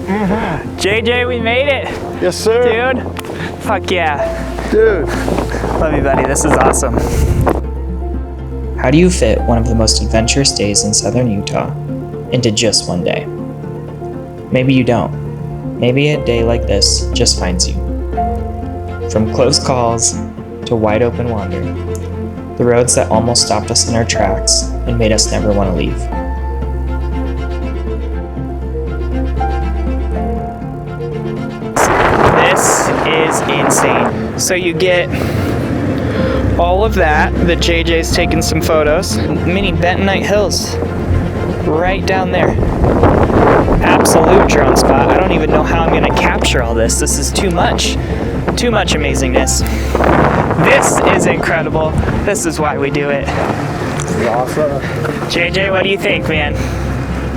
JJ, we made it. Yes, sir. Dude, fuck yeah. Dude. Love you, buddy. This is awesome. How do you fit one of the most adventurous days in southern Utah into just one day? Maybe you don't. Maybe a day like this just finds you. From close calls to wide open wandering, the roads that almost stopped us in our tracks and made us never want to leave. This is insane. So you get all of that JJ's taking some photos. Mini Bentonite Hills right down there. Absolute drone spot. I don't even know how I'm gonna capture all this. This is too much. Too much amazingness. This is incredible. This is why we do it. It's awesome. JJ, what do you think, man?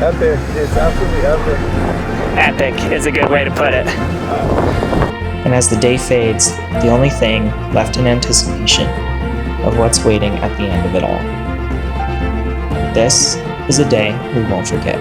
Epic. It's absolutely epic. Epic is a good way to put it. And as the day fades, the only thing left in anticipation of what's waiting at the end of it all. This is a day we won't forget.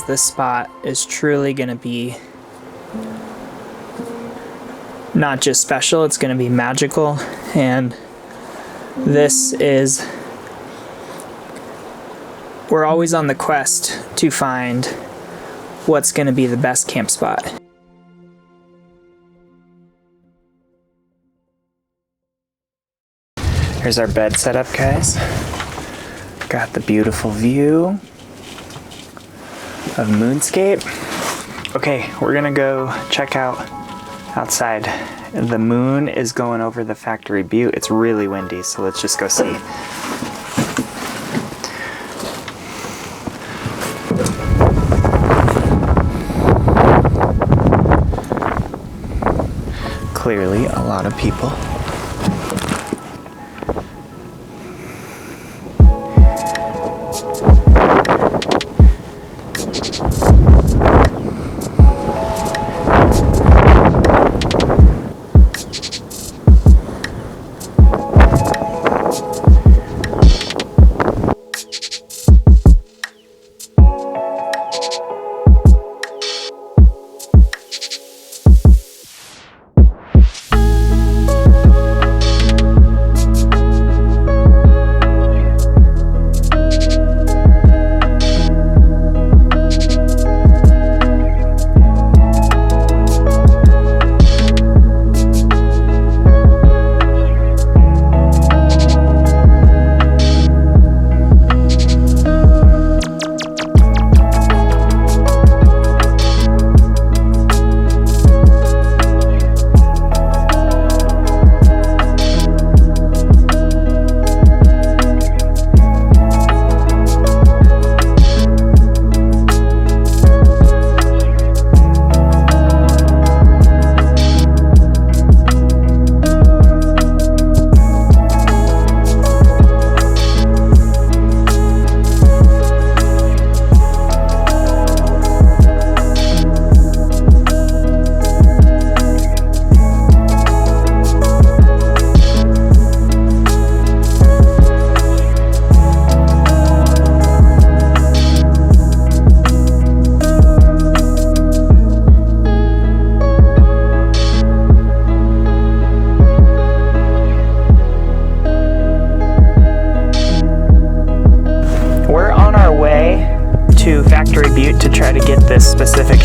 This spot is truly going to be not just special, it's going to be magical. And we're always on the quest to find what's going to be the best camp spot. Here's our bed setup, guys. Got the beautiful view of Moonscape. Okay, we're gonna go check out outside. The moon is going over the Factory Butte. It's really windy, so let's just go see. Clearly a lot of people.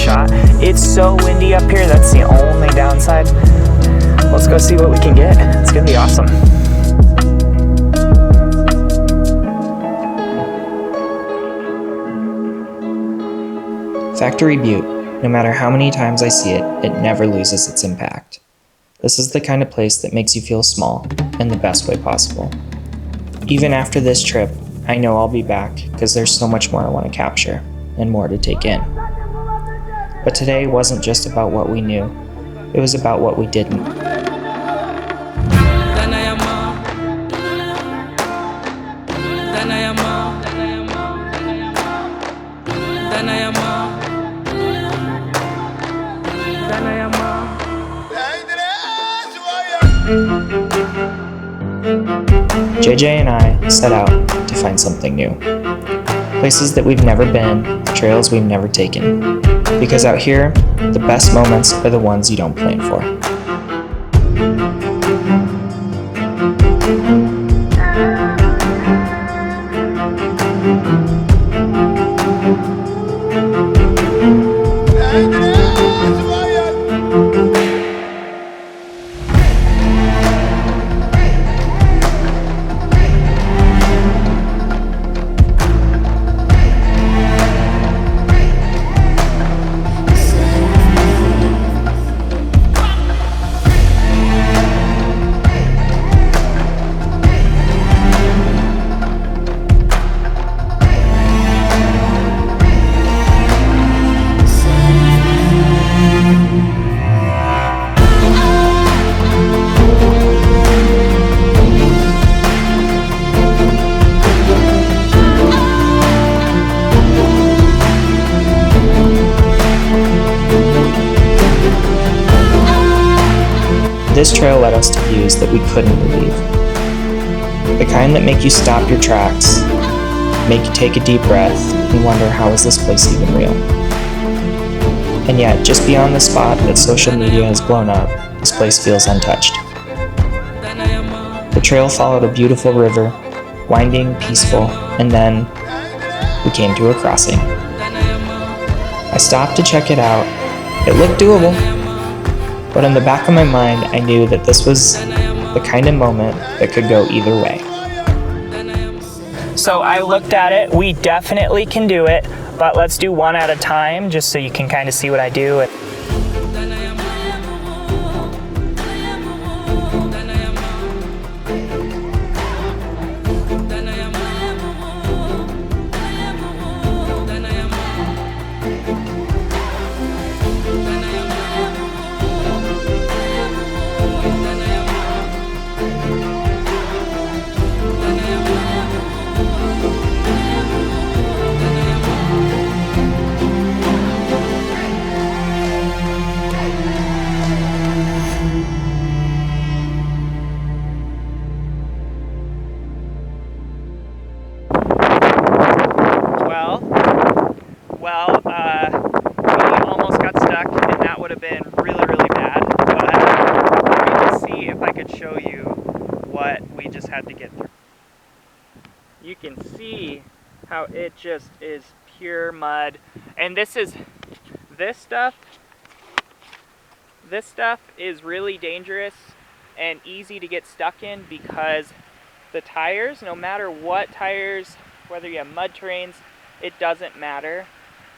shot. It's so windy up here, that's the only downside. Let's go see what we can get. It's gonna be awesome. Factory Butte, no matter how many times I see it, it never loses its impact. This is the kind of place that makes you feel small in the best way possible. Even after this trip, I know I'll be back because there's so much more I want to capture and more to take in. But today wasn't just about what we knew, it was about what we didn't. JJ and I set out to find something new. Places that we've never been, trails we've never taken. Because out here, the best moments are the ones you don't plan for. This trail led us to views that we couldn't believe. The kind that make you stop your tracks, make you take a deep breath, and wonder how is this place even real? And yet, just beyond the spot that social media has blown up, this place feels untouched. The trail followed a beautiful river, winding, peaceful, and then we came to a crossing. I stopped to check it out. It looked doable. But in the back of my mind, I knew that this was the kind of moment that could go either way. So I looked at it, we definitely can do it, but let's do one at a time just so you can kind of see what I do. We almost got stuck, and that would have been really, really bad. But let me see if I could show you what we just had to get through. You can see how it just is pure mud. And this stuff is really dangerous and easy to get stuck in because the tires, no matter what tires, whether you have mud terrains, it doesn't matter.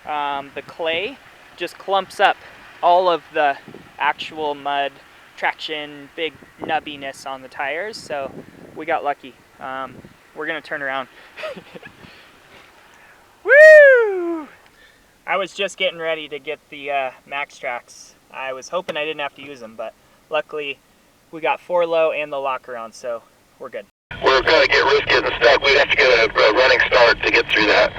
The clay just clumps up all of the actual mud traction, big nubbiness on the tires, so we got lucky. We're gonna turn around. Woo! I was just getting ready to get the Max Tracks. I was hoping I didn't have to use them, but luckily we got 4 low and the lock around, so we're good. We're gonna get risky and stuck. We'd have to get a running start to get through that.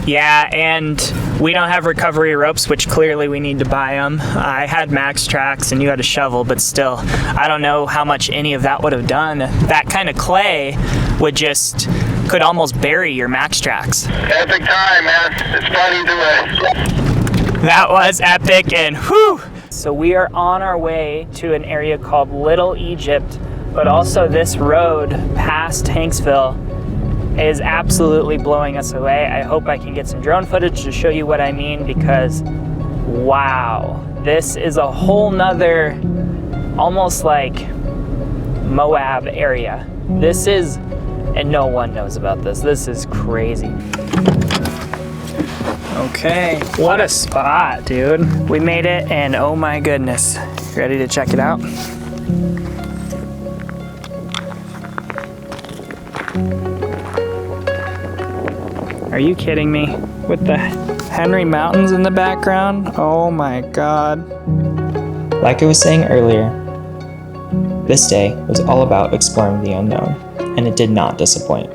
Yeah, and we don't have recovery ropes, which clearly we need to buy them. I had Max Tracks and you had a shovel, but still, I don't know how much any of that would have done. That kind of clay could almost bury your Max Tracks. Epic time, man. It's fun either way. That was epic, and whew! So we are on our way to an area called Little Egypt, but also this road past Hanksville is absolutely blowing us away. I hope I can get some drone footage to show you what I mean, because wow, this is a whole nother, almost like Moab area. This is, and no one knows about this. This is crazy. Okay, what a spot, dude. We made it, and oh my goodness. Ready to check it out? Are you kidding me? With the Henry Mountains in the background? Oh my God. Like I was saying earlier, this day was all about exploring the unknown, and it did not disappoint.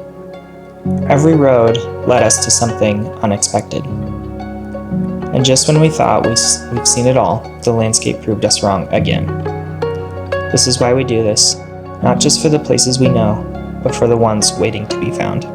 Every road led us to something unexpected. And just when we thought we've seen it all, the landscape proved us wrong again. This is why we do this, not just for the places we know, but for the ones waiting to be found.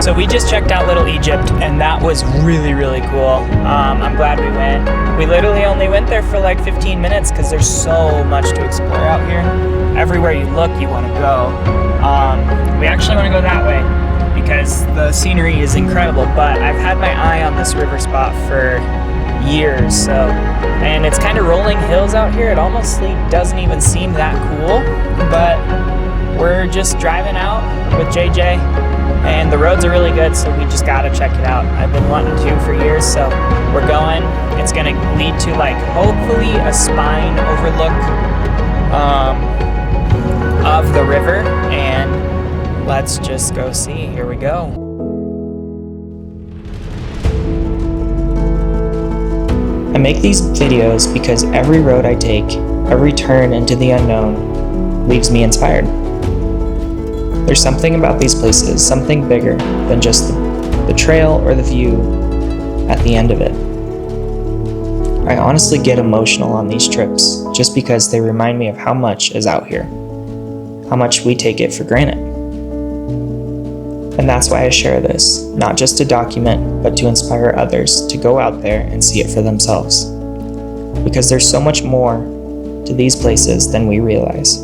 So we just checked out Little Egypt, and that was really, really cool. I'm glad we went. We literally only went there for like 15 minutes because there's so much to explore out here. Everywhere you look, you want to go. We actually want to go that way because the scenery is incredible, but I've had my eye on this river spot for years, and it's kind of rolling hills out here. It honestly doesn't even seem that cool, but we're just driving out with JJ, and the roads are really good, so we just gotta check it out. I've been wanting to for years, so we're going. It's gonna lead to like hopefully a spine overlook of the river, and let's just go see. Here we go. I make these videos because every road I take, every turn into the unknown, leaves me inspired. There's something about these places, something bigger than just the trail or the view at the end of it. I honestly get emotional on these trips just because they remind me of how much is out here, how much we take it for granted. And that's why I share this, not just to document, but to inspire others to go out there and see it for themselves. Because there's so much more to these places than we realize.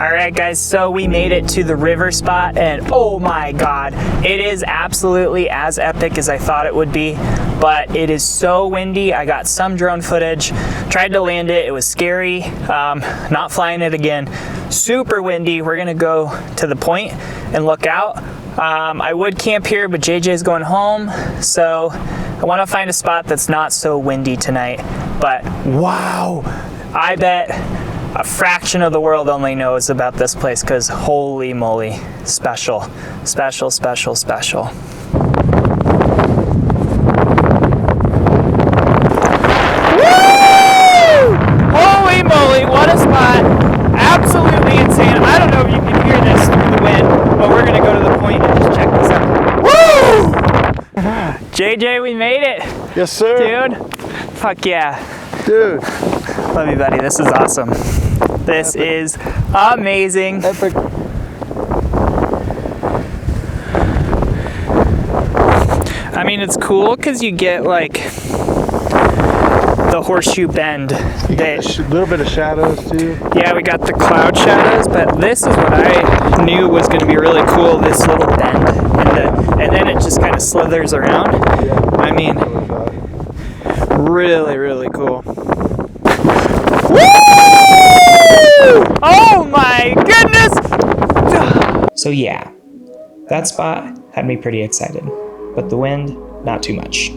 All right, guys, so we made it to the river spot, and oh my God, it is absolutely as epic as I thought it would be, but it is so windy. I got some drone footage, tried to land it, it was scary, not flying it again. Super windy. We're gonna go to the point and look out. I would camp here, but JJ's going home, so I wanna find a spot that's not so windy tonight, but wow, I bet a fraction of the world only knows about this place because holy moly, special, special, special, special. Woo! Holy moly, what a spot. Absolutely insane. I don't know if you can hear this through the wind, but we're gonna go to the point and just check this out. Woo! JJ, we made it. Yes, sir. Dude, fuck yeah. Dude. Love you, buddy. This is awesome. This is amazing. Epic. I mean, it's cool because you get like the horseshoe bend. You got a little bit of shadows too. Yeah, we got the cloud shadows, but this is what I knew was going to be really cool. This little bend, and then it just kind of slithers around. Yeah. I mean, really, really cool. Woo! Oh my goodness! So yeah, that spot had me pretty excited, but the wind, not too much.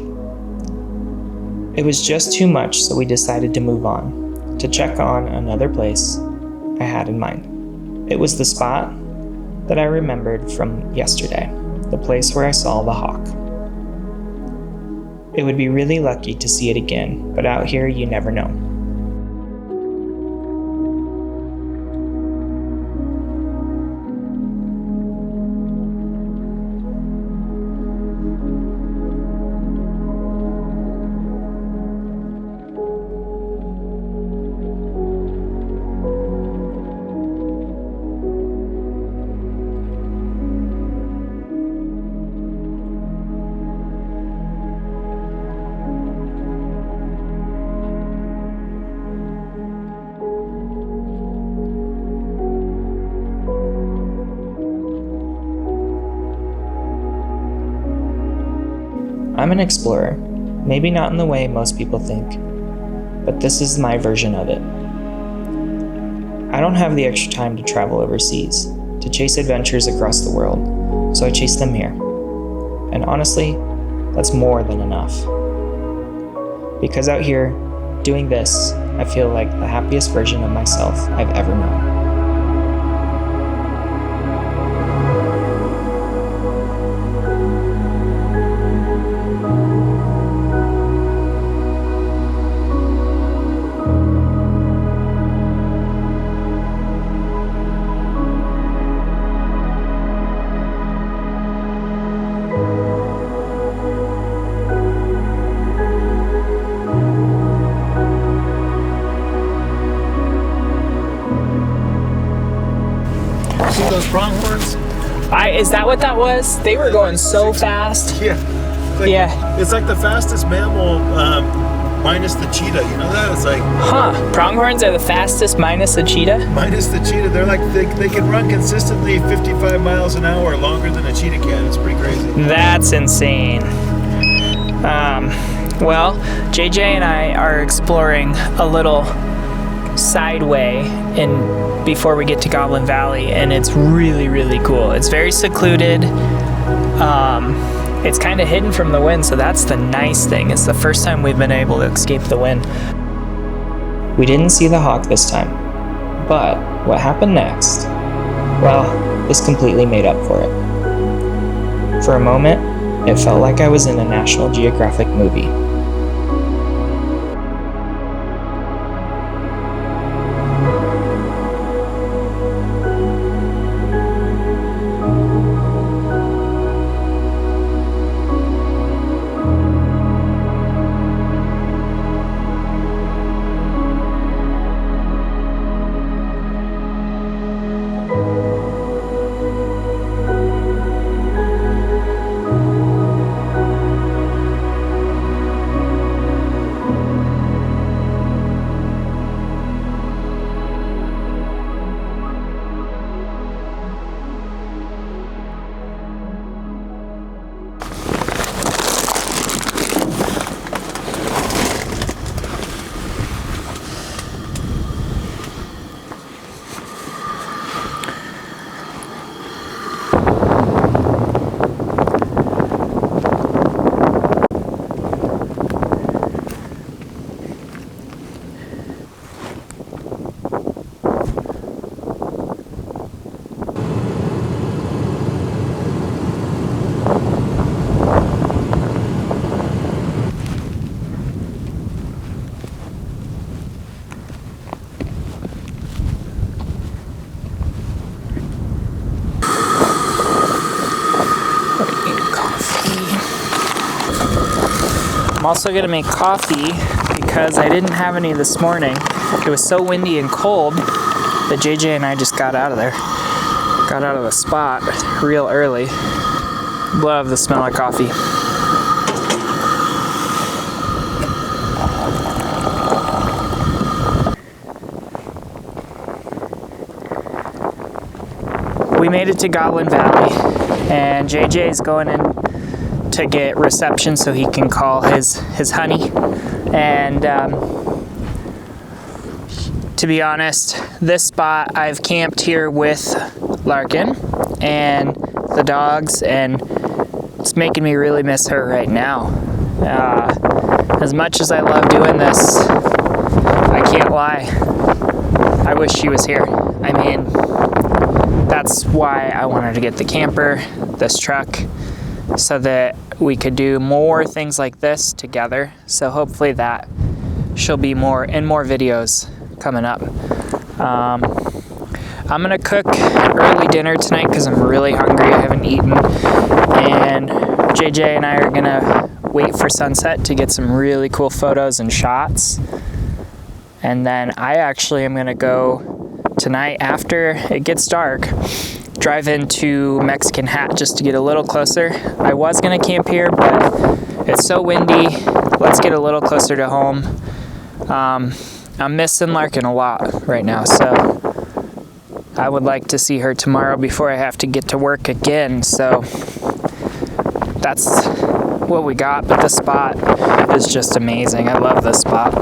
It was just too much, so we decided to move on, to check on another place I had in mind. It was the spot that I remembered from yesterday, the place where I saw the hawk. It would be really lucky to see it again, but out here you never know. I'm an explorer, maybe not in the way most people think, but this is my version of it. I don't have the extra time to travel overseas, to chase adventures across the world, so I chase them here. And honestly, that's more than enough. Because out here, doing this, I feel like the happiest version of myself I've ever known. See those pronghorns? Is that what that was? They were going so fast. Yeah. Like, Yeah. It's like the fastest mammal minus the cheetah. You know that? It's like Pronghorns are the fastest minus the cheetah? minus the cheetah. They're like they can run consistently 55 miles an hour longer than a cheetah can. It's pretty crazy. That's insane. Well, JJ and I are exploring a little sideway before we get to Goblin Valley, and it's really, really cool. It's very secluded. It's kind of hidden from the wind, so that's the nice thing. It's the first time we've been able to escape the wind. We didn't see the hawk this time, but what happened next? Well, this completely made up for it. For a moment, it felt like I was in a National Geographic movie. I'm also gonna make coffee because I didn't have any this morning. It was so windy and cold that JJ and I just got out of there. Got out of the spot real early. Love the smell of coffee. We made it to Goblin Valley, and JJ is going in to get reception so he can call his honey. And to be honest, this spot, I've camped here with Larkin and the dogs, and it's making me really miss her right now. As much as I love doing this, I can't lie, I wish she was here. I mean, that's why I wanted to get the camper, this truck, so that we could do more things like this together. So hopefully that she'll be more in more videos coming up. I'm gonna cook early dinner tonight because I'm really hungry. I haven't eaten, and JJ and I are gonna wait for sunset to get some really cool photos and shots. And then I actually am gonna go tonight after it gets dark, drive into Mexican Hat just to get a little closer. I was gonna camp here, but it's so windy. Let's get a little closer to home. I'm missing Larkin a lot right now, so I would like to see her tomorrow before I have to get to work again. So that's what we got, but the spot is just amazing. I love this spot.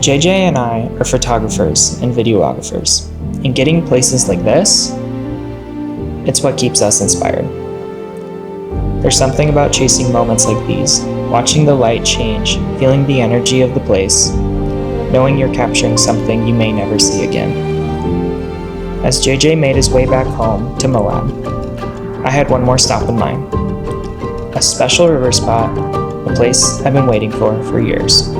JJ and I are photographers and videographers, and getting places like this, it's what keeps us inspired. There's something about chasing moments like these, watching the light change, feeling the energy of the place, knowing you're capturing something you may never see again. As JJ made his way back home to Moab, I had one more stop in mind. A special river spot a place I've been waiting for years.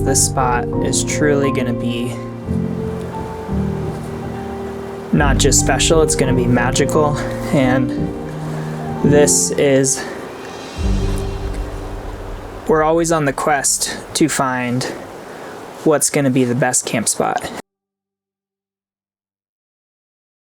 This spot is truly going to be not just special, it's going to be magical. And we're always on the quest to find what's going to be the best camp spot.